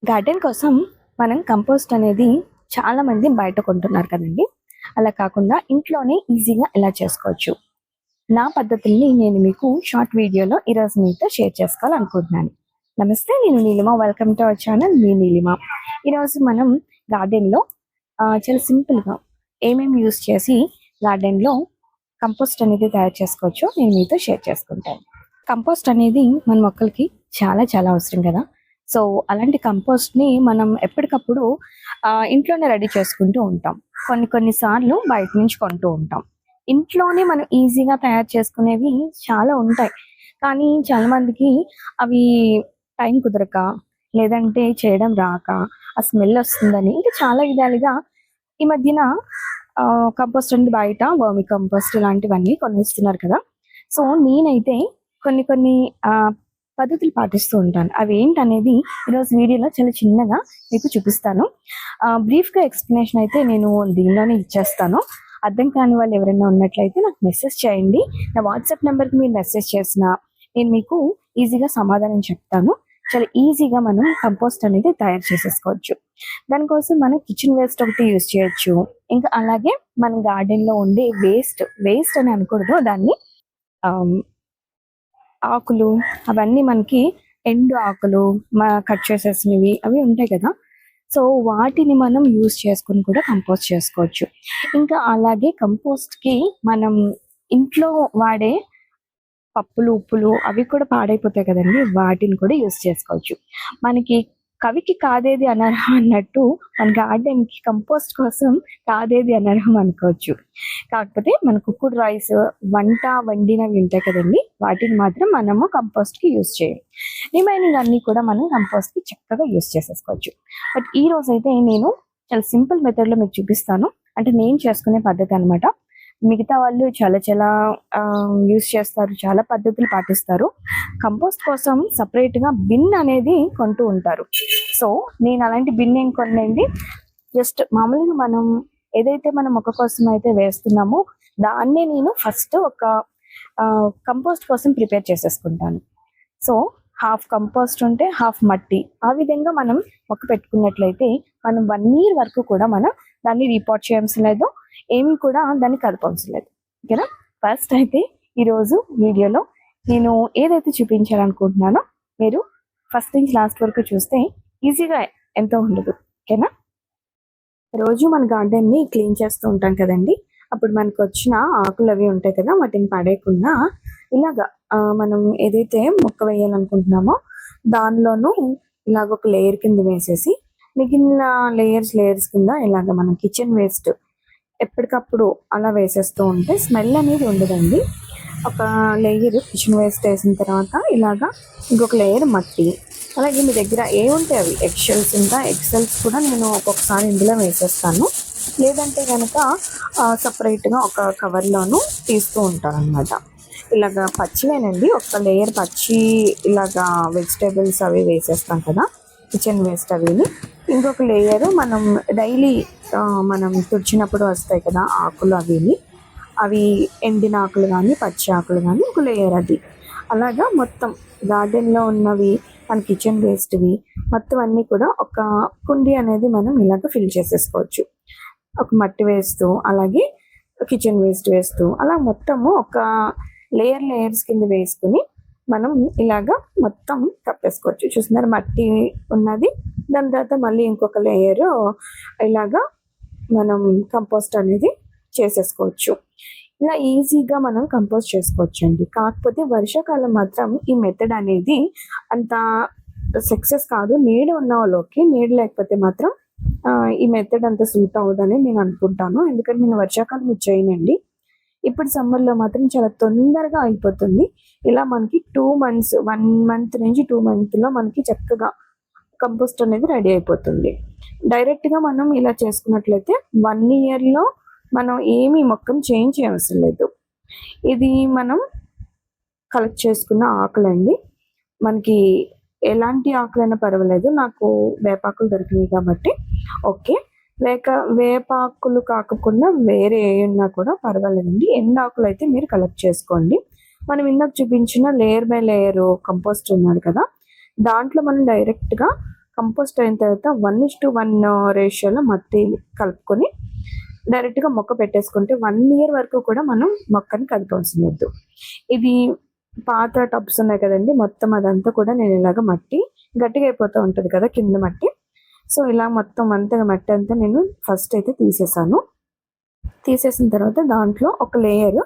Garden కోసం మనం compost అనేది చాలా మంది బయట కొంటున్నారు కదండి. అలా కాకుండా ఇంట్లోనే ఈజీగా ఎలా చేసుకోవచ్చు, నా పద్ధతుల్ని నేను మీకు షార్ట్ వీడియోలో ఈరోజు మీతో షేర్ చేసుకోవాలనుకుంటున్నాను. నమస్తే, నేను Neelima. Welcome to our channel మీ నీలిమ. ఈరోజు మనం గార్డెన్లో చాలా సింపుల్గా ఏమేమి యూస్ చేసి గార్డెన్లో కంపోస్ట్ అనేది తయారు చేసుకోవచ్చో నేను మీతో షేర్ చేసుకుంటాను. కంపోస్ట్ అనేది మన మొక్కలకి చాలా చాలా అవసరం కదా. సో అలాంటి కంపోస్ట్ని మనం ఎప్పటికప్పుడు ఇంట్లోనే రెడీ చేసుకుంటూ ఉంటాం. కొన్నిసార్లు బయట నుంచి కొంటూ ఉంటాం. ఇంట్లోనే మనం ఈజీగా తయారు చేసుకునేవి చాలా ఉంటాయి, కానీ చాలా మందికి అవి టైం కుదరక, లేదంటే చేయడం రాక, ఆ స్మెల్ వస్తుందని, ఇంకా చాలా విధాలుగా ఈ మధ్యన కంపోస్ట్ అనేది బయట వర్మి కంపోస్ట్ ఇలాంటివన్నీ కొనిస్తున్నారు కదా. సో నేనైతే కొన్ని పద్ధతులు పాటిస్తూ ఉంటాను. అవి ఏంటనేది ఈరోజు వీడియోలో చాలా చిన్నగా మీకు చూపిస్తాను. బ్రీఫ్గా ఎక్స్ప్లెనేషన్ అయితే నేను దీనిలోనే ఇచ్చేస్తాను. అర్థం కాని వాళ్ళు ఎవరైనా ఉన్నట్లయితే నాకు మెసేజ్ చేయండి. నా వాట్సాప్ నెంబర్కి మీరు మెసేజ్ చేసినా నేను మీకు ఈజీగా సమాధానం చెప్తాను. చాలా ఈజీగా మనం కంపోస్ట్ అనేది తయారు చేసేసుకోవచ్చు. దానికోసం మనం కిచెన్ వేస్ట్ ఒకటి యూజ్ చేయొచ్చు. ఇంకా అలాగే మన గార్డెన్లో ఉండే వేస్ట్ అని అనకూడదు, దాన్ని ఆకులు అవన్నీ మనకి ఎండు ఆకులు కట్ చేసేసినవి అవి ఉంటాయి కదా. సో వాటిని మనం యూజ్ చేసుకుని కూడా కంపోస్ట్ చేసుకోవచ్చు. ఇంకా అలాగే కంపోస్ట్కి మనం ఇంట్లో వాడే పప్పులు ఉప్పులు అవి కూడా పాడైపోతాయి కదండి, వాటిని కూడా యూజ్ చేసుకోవచ్చు. మనకి కవికి కాదేది అనర్హం అన్నట్టు మన గార్డెన్కి కంపోస్ట్ కోసం కాదేది అనర్హం అనుకోవచ్చు. కాకపోతే మన కుక్కుడు రైస్ వంట వండినవి ఉంటాయి కదండి, వాటిని మాత్రం మనము కంపోస్ట్కి యూజ్ చేయం. రిమైనింగ్ అన్నీ కూడా మనం కంపోస్ట్కి చక్కగా యూజ్ చేసేసుకోవచ్చు. బట్ ఈ రోజు అయితే నేను చాలా సింపుల్ మెథడ్లో మీకు చూపిస్తాను. అంటే నేను చేసుకునే పద్ధతి అనమాట. మిగతా వాళ్ళు చాలా చాలా యూజ్ చేస్తారు, చాలా పద్ధతులు పాటిస్తారు. కంపోస్ట్ కోసం సపరేట్గా బిన్ అనేది కొంటూ ఉంటారు. సో నేను అలాంటి బిన్ ఏం కొనండి, జస్ట్ మామూలుగా మనం ఏదైతే మనం మొక్క కోసం అయితే వేస్తున్నామో దాన్నే నేను ఫస్ట్ ఒక కంపోస్ట్ కోసం ప్రిపేర్ చేసేసుకుంటాను. సో హాఫ్ కంపోస్ట్ ఉంటే హాఫ్ మట్టి, ఆ విధంగా మనం మొక్క పెట్టుకున్నట్లయితే మనం 1 year వరకు కూడా మనం దాన్ని రీపాట్ చేయవలసిన లేదు, ఏమి కూడా దాన్ని కలపవలసిన లేదు. ఓకేనా. ఫస్ట్ అయితే ఈరోజు వీడియోలో నేను ఏదైతే చూపించాలనుకుంటున్నానో మీరు ఫస్ట్ నుంచి లాస్ట్ వరకు చూస్తే ఈజీగా ఎంతో ఉండదు. ఓకేనా. రోజు మన గార్డెన్ని క్లీన్ చేస్తూ ఉంటాం కదండి. అప్పుడు మనకు వచ్చిన ఆకులు అవి ఉంటాయి కదా, వాటిని పడేయకుండా ఇలాగా మనం ఏదైతే మొక్క వేయాలనుకుంటున్నామో దానిలోనూ ఇలాగ ఒక లేయర్ కింద వేసేసి మిగిలిన లేయర్స్ కింద ఇలాగ మనం కిచెన్ వేస్ట్ ఎప్పటికప్పుడు అలా వేసేస్తూ ఉంటే స్మెల్ అనేది ఉండదండి. ఒక లేయర్ కిచెన్ వేస్ట్ వేసిన తర్వాత ఇలాగా ఇంకొక లేయర్ మట్టి, అలాగే మీ దగ్గర ఏముంటే అవి ఎగ్షెల్స్ కూడా నేను ఒక్కొక్కసారి ఇందులో వేసేస్తాను. లేదంటే కనుక సపరేట్గా ఒక కవర్లోనూ తీస్తూ ఉంటాను అనమాట. ఇలాగా పచ్చివేనండి, ఒక లేయర్ పచ్చి ఇలాగా వెజిటేబుల్స్ అవి వేసేస్తాం కదా కిచెన్ వేస్ట్ అవిని. ఇంకొక లేయర్ మనం డైలీ మనం తుడిచినప్పుడు వస్తాయి కదా ఆకులు అవి ఎండిన ఆకులు కానీ పచ్చి ఆకులు కానీ ఒక లేయర్ అది. అలాగా మొత్తం గార్డెన్లో ఉన్నవి మన కిచెన్ వేస్ట్వి మొత్తం అన్నీ కూడా ఒక కుండీ అనేది మనం ఇలాగ ఫిల్ చేసేసుకోవచ్చు. ఒక మట్టి వేస్తూ అలాగే కిచెన్ వేస్ట్ వేస్తూ అలా మొత్తము ఒక లేయర్స్ కింద వేసుకుని మనం ఇలాగా మొత్తం కప్పేసుకోవచ్చు. చూస్తున్నారు మట్టి ఉన్నది, దాని తర్వాత మళ్ళీ ఇంకొక లేయర్ ఇలాగా మనం కంపోస్ట్ అనేది చేసేసుకోవచ్చు. ఇలా ఈజీగా మనం కంపోస్ట్ చేసుకోవచ్చు అండి. కాకపోతే వర్షాకాలం మాత్రం ఈ మెథడ్ అనేది అంత సక్సెస్ కాదు. నీడ ఉన్న వాళ్ళకి, నీడ లేకపోతే మాత్రం ఈ మెథడ్ అంత సూట్ అవ్వదని నేను అనుకుంటాను. ఎందుకంటే నేను వర్షాకాలం ఇది చేయనండి. ఇప్పుడు సమ్మర్లో మాత్రం చాలా తొందరగా అయిపోతుంది. ఇలా మనకి 2 months 1 month నుంచి 2 monthsలో మనకి చక్కగా కంపోస్ట్ అనేది రెడీ అయిపోతుంది. డైరెక్ట్గా మనం ఇలా చేసుకున్నట్లయితే 1 yearలో మనం ఏమీ మొక్కను చేంజ్ చేయవలసిన లేదు. ఇది మనం కలెక్ట్ చేసుకున్న ఆకులండి. మనకి ఎలాంటి ఆకులైనా పర్వాలేదు, నాకు వేపాకులు దొరికినాయి కాబట్టి ఓకే. లేక వేపాకులు కాకుండా వేరే ఉన్నా కూడా పర్వాలేదండి. ఎండాకులు అయితే మీరు కలెక్ట్ చేసుకోండి. మనం ఇందాక చూపించిన లేయర్ బై లేయర్ కంపోస్ట్ ఉన్నది కదా, దాంట్లో మనం డైరెక్ట్గా కంపోస్ట్ అయిన తర్వాత 1:1 రేషియోలో మట్టి కలుపుకొని డైరెక్ట్గా మొక్క పెట్టేసుకుంటే 1 ఇయర్ వరకు కూడా మనం మొక్కని కలపవలసిన వద్దు. ఇది పాత టబ్స్ ఉన్నాయి కదండి, మొత్తం అదంతా కూడా నేను ఇలాగ మట్టి గట్టిగా అయిపోతూ ఉంటుంది కదా కింద మట్టి. సో ఇలా మొత్తం అంతా మట్టి అంతా నేను ఫస్ట్ అయితే తీసేసిన తర్వాత దాంట్లో ఒక లేయర్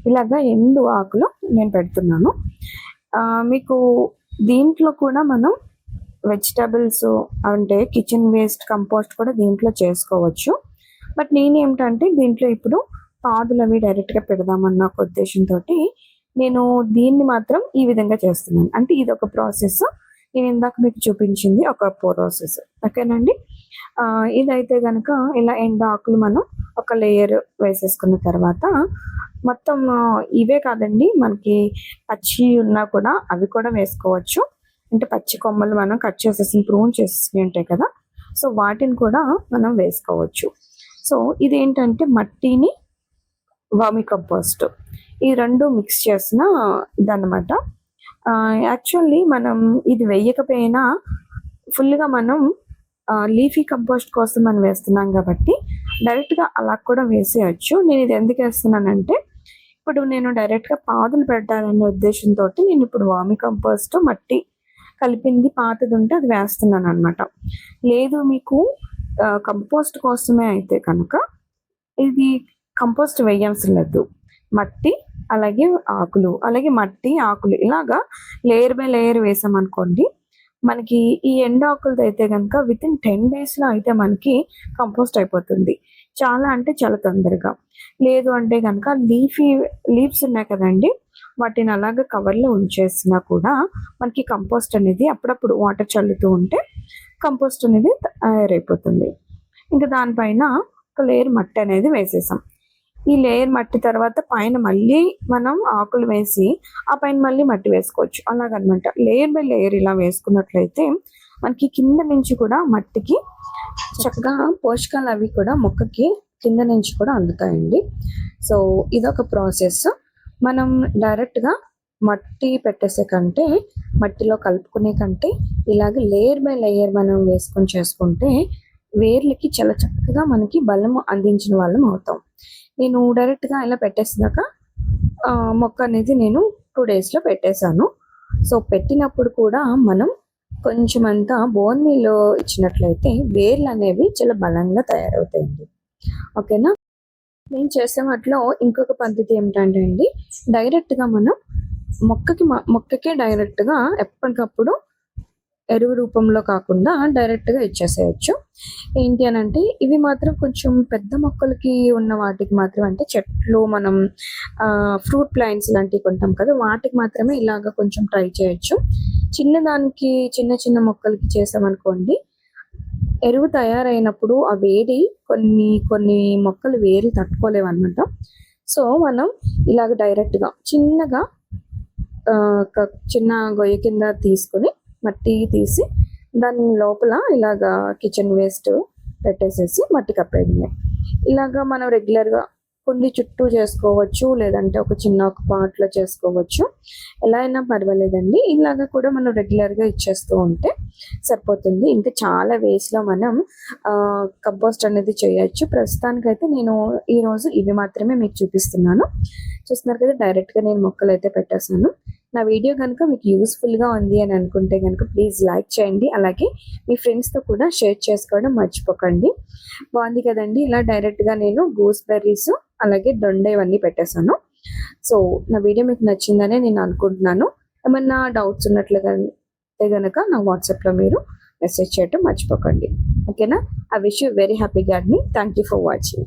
ఇలాగ ఎండు ఆకులు నేను పెడుతున్నాను. మీకు దీంట్లో కూడా మనం వెజిటబుల్స్ అంటే కిచెన్ వేస్ట్ కంపోస్ట్ కూడా దీంట్లో చేసుకోవచ్చు. బట్ నేనేమిటంటే దీంట్లో ఇప్పుడు పాదులు అవి డైరెక్ట్గా పెడదామన్న ఒక ఉద్దేశంతో నేను దీన్ని మాత్రం ఈ విధంగా చేస్తున్నాను. అంటే ఇది ఒక ప్రాసెస్, నేను ఇందాక మీకు చూపించింది ఒక ప్రాసెస్. ఓకేనండి. ఇదైతే కనుక ఇలా ఎండు ఆకులు మనం ఒక లేయర్ వేసేసుకున్న తర్వాత మొత్తం ఇవే కాదండి, మనకి పచ్చి ఉన్నా కూడా అవి కూడా వేసుకోవచ్చు. అంటే పచ్చి కొమ్మలు మనం కట్ చేసేసి ప్రూన్ చేసేసి ఉంటాయి కదా, సో వాటిని కూడా మనం వేసుకోవచ్చు. సో ఇదేంటంటే మట్టిని వర్మి కంపోస్ట్ ఈ రెండు మిక్స్ చేసిన ఇదన్నమాట. యాక్చువల్లీ మనం ఇది వేయకపోయినా ఫుల్గా మనం లీఫీ కంపోస్ట్ కోసం మనం వేస్తున్నాం కాబట్టి డైరెక్ట్గా అలా కూడా వేసేయచ్చు. నేను ఇది ఎందుకు వేస్తున్నానంటే ఇప్పుడు నేను డైరెక్ట్గా పాదులు పెట్టాలనే ఉద్దేశంతో నేను ఇప్పుడు వర్మి కంపోస్ట్ మట్టి కలిపింది పాతది ఉంటే అది వేస్తున్నాను అనమాట. లేదు మీకు కంపోస్ట్ కోసమే అయితే కనుక ఇది కంపోస్ట్ వేయాల్సిన లేదు. మట్టి అలాగే ఆకులు అలాగే మట్టి ఆకులు ఇలాగా లేయర్ బై లేయర్ వేసామనుకోండి, మనకి ఈ ఎండు ఆకులతో అయితే కనుక వితిన్ 10 daysలో అయితే మనకి కంపోస్ట్ అయిపోతుంది. చాలా అంటే చాలా తొందరగా. లేదు అంటే కనుక లీవ్స్ ఉన్నాయి కదండి, వాటిని అలాగే కవర్లో ఉంచేసినా కూడా మనకి కంపోస్ట్ అనేది అప్పుడప్పుడు వాటర్ చల్లుతూ ఉంటే కంపోస్ట్ అనేది తయారైపోతుంది. ఇంకా దానిపైన ఒక లేయర్ మట్టి అనేది వేసేసాం. ఈ లేయర్ మట్టి తర్వాత పైన మళ్ళీ మనం ఆకులు వేసి ఆ పైన మళ్ళీ మట్టి వేసుకోవచ్చు. అలాగనమాట లేయర్ బై లేయర్ ఇలా వేసుకున్నట్లయితే మనకి కింద నుంచి కూడా మట్టికి చక్కగా పోషకాలు అవి కూడా మొక్కకి కింద నుంచి కూడా అందుతాయండి. సో ఇదొక ప్రాసెస్. మనం డైరెక్ట్గా మట్టి పెట్టేసే కంటే మట్టిలో కలుపుకునే కంటే ఇలాగ లేయర్ బై లేయర్ మనం వేసుకొని చేసుకుంటే వేర్లకి చాలా చక్కగా మనకి బలం అందించిన వాళ్ళం అవుతాం. నేను డైరెక్ట్గా ఇలా పెట్టేసినాక మొక్క అనేది నేను 2 daysలో పెట్టేశాను. సో పెట్టినప్పుడు కూడా మనం కొంచెం అంతా బోన్ మీల్ ఇచ్చినట్లయితే వేర్లు అనేవి చాలా బలంగా తయారవుతాయండి. ఓకేనా. నేను చేసే వాటిలో ఇంకొక పద్ధతి ఏమిటంటే అండి, డైరెక్ట్గా మనం మొక్కకే డైరెక్ట్గా ఎప్పటికప్పుడు ఎరువు రూపంలో కాకుండా డైరెక్ట్గా ఇచ్చేసేయచ్చు. ఏంటి అని అంటే ఇవి మాత్రం కొంచెం పెద్ద మొక్కలకి ఉన్న వాటికి మాత్రం, అంటే చెట్లు మనం ఫ్రూట్ ప్లాంట్స్ లాంటివి కొంటాం కదా, వాటికి మాత్రమే ఇలాగ కొంచెం ట్రై చేయొచ్చు. చిన్నదానికి చిన్న మొక్కలకి చేసామనుకోండి, ఎరువు తయారైనప్పుడు ఆ వేడి కొన్ని మొక్కలు వేరు తట్టుకోలేవు అనమాట. సో మనం ఇలాగ డైరెక్ట్గా చిన్నగా చిన్న గొయ్య కింద తీసుకొని మట్టి తీసి దాని లోపల ఇలాగా కిచెన్ వేస్ట్ పెట్టేసేసి మట్టి కప్పేయడమే. ఇలాగా మనం రెగ్యులర్గా కుండి చుట్టూ చేసుకోవచ్చు, లేదంటే ఒక పాట్లో చేసుకోవచ్చు, ఎలా అయినా పర్వాలేదండి. ఇలాగా కూడా మనం రెగ్యులర్గా ఇచ్చేస్తూ ఉంటే సరిపోతుంది. ఇంకా చాలా వేస్లో మనం కంపోస్ట్ అనేది చేయొచ్చు. ప్రస్తుతానికైతే నేను ఈరోజు ఇవి మాత్రమే మీకు చూపిస్తున్నాను. చూస్తున్నారు కదా, డైరెక్ట్గా నేను మొక్కలు అయితే పెట్టేశాను. నా వీడియో కనుక మీకు యూస్ఫుల్గా ఉంది అని అనుకుంటే కనుక ప్లీజ్ లైక్ చేయండి. అలాగే మీ ఫ్రెండ్స్తో కూడా షేర్ చేసుకోవడం మర్చిపోకండి. బాగుంది కదండి. ఇలా డైరెక్ట్గా నేను గూస్బెర్రీస్ అలాగే దొండ ఇవన్నీ పెట్టేశాను. సో నా వీడియో మీకు నచ్చిందనే నేను అనుకుంటున్నాను. ఏమన్నా డౌట్స్ ఉన్నట్లుగా కనుక నా వాట్సాప్లో మీరు మెసేజ్ చేయడం మర్చిపోకండి. ఓకేనా. I wish you very happy gardening. Thank you for watching.